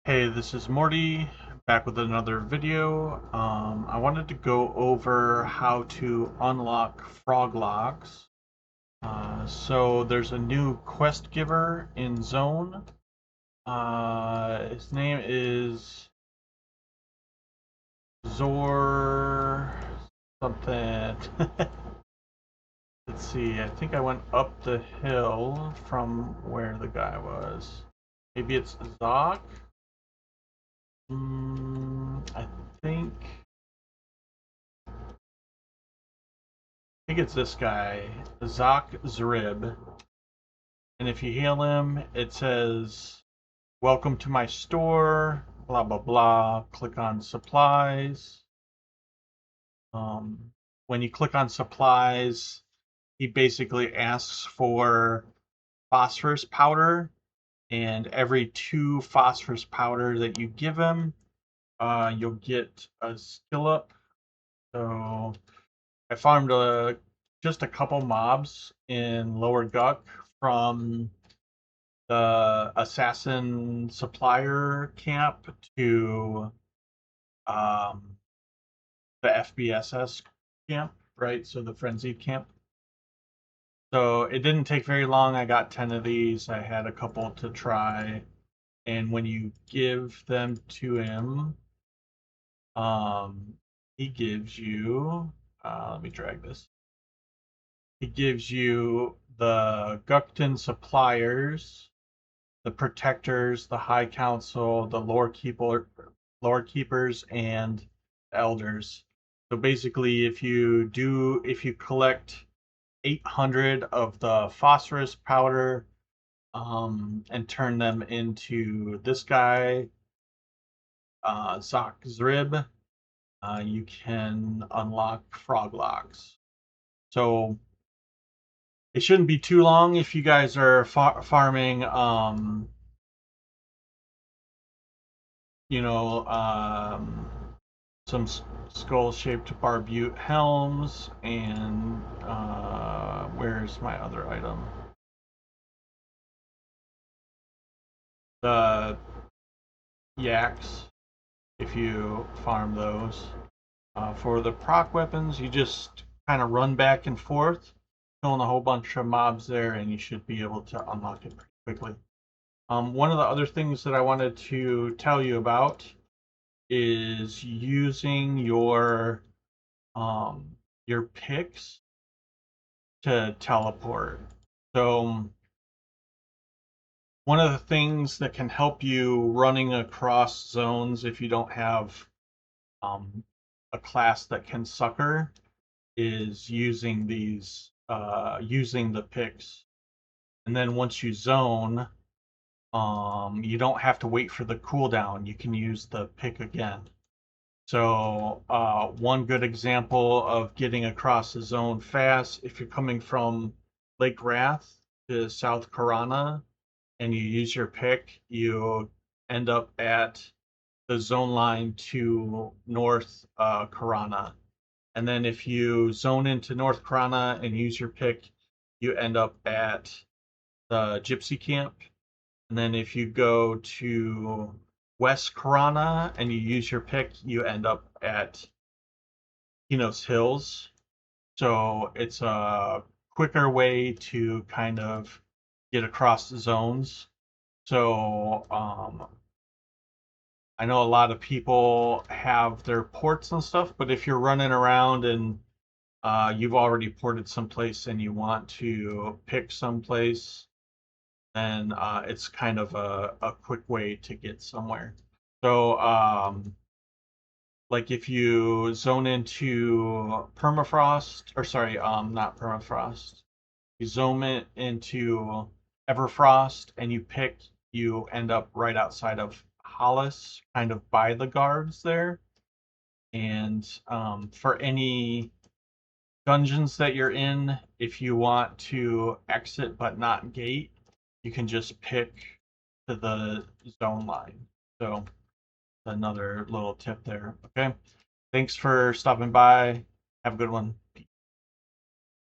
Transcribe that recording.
Hey, this is Morty, back with another video. I wanted to go over how to unlock Frogloks. So there's a new quest giver in Zone. His name is Zor something. Let's see, I think I went up the hill from where the guy was. Maybe it's Zok? I think it's this guy, Zok Zrib. And if you hail him, it says, "Welcome to my store," blah, blah, blah. Click on supplies. When you click on supplies, he basically asks for phosphorus powder. And every 2 phosphorus powder that you give him, you'll get a skill up. So I farmed just a couple mobs in Lower Guck from the assassin supplier camp to um, the FBSS camp, right? So the frenzied camp. So it didn't take very long. I got 10 of these. I had a couple to try. And when you give them to him, he gives you, let me drag this. He gives you the Gukton suppliers, the protectors, the high council, the lore keepers, and elders. So basically, if you collect 800 of the phosphorus powder, and turn them into this guy, Zok Zrib, you can unlock Frogloks. So it shouldn't be too long if you guys are farming, some skull-shaped barbute helms, and where's my other item? The yaks, if you farm those. For the proc weapons, you just kind of run back and forth, killing a whole bunch of mobs there, and you should be able to unlock it pretty quickly. One of the other things that I wanted to tell you about is using your picks to teleport. So one of the things that can help you running across zones if you don't have a class that can succor is using these using the picks. And then once you zone, you don't have to wait for the cooldown. You can use the pick again. So one good example of getting across the zone fast, if you're coming from Lake Wrath to South Karana and you use your pick, you end up at the zone line to North Karana. And then if you zone into North Karana and use your pick, you end up at the Gypsy camp. And then if you go to West Karana and you use your pick, you end up at Pinos Hills. So it's a quicker way to kind of get across the zones. So I know a lot of people have their ports and stuff, but if you're running around and you've already ported someplace and you want to pick someplace, then it's kind of a quick way to get somewhere. So, like if you zone into permafrost, or sorry, not permafrost, you zone it into Everfrost and you pick, you end up right outside of Hollis, kind of by the guards there. And for any dungeons that you're in, if you want to exit but not gate, you can just pick to the zone line. So another little tip there. Okay. Thanks for stopping by. Have a good one.